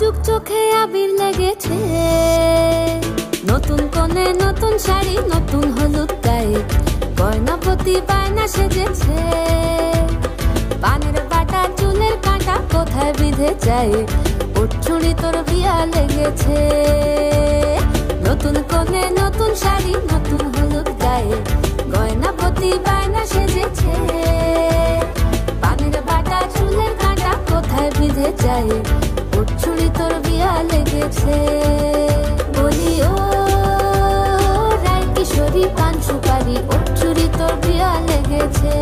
নাজুক চোখে আবির লেগেছে, নতুন কোণে নতুন শাড়ি নতুন হলুদ গায়ে, গয়নাপতি বায়না সেজেছে। পানের বাটা চুলের কাঁটা কোথায় বিঁধে যায়, ওর চুড়ি তোর বিয়া লেগেছে। নতুন কোণে নতুন শাড়ি নতুন হলুদ গায়ে, গয়নাপতি বায়না সেজেছে। পানের বাটা চুলের কাঁটা কোথায় বিঁধে যায়, ওর চুড়ি তোর বিয়া লেগেছে। বলি ও রায় কিশোরী পান সুপারি, ওর চুড়ি তোর বিয়া লেগেছে।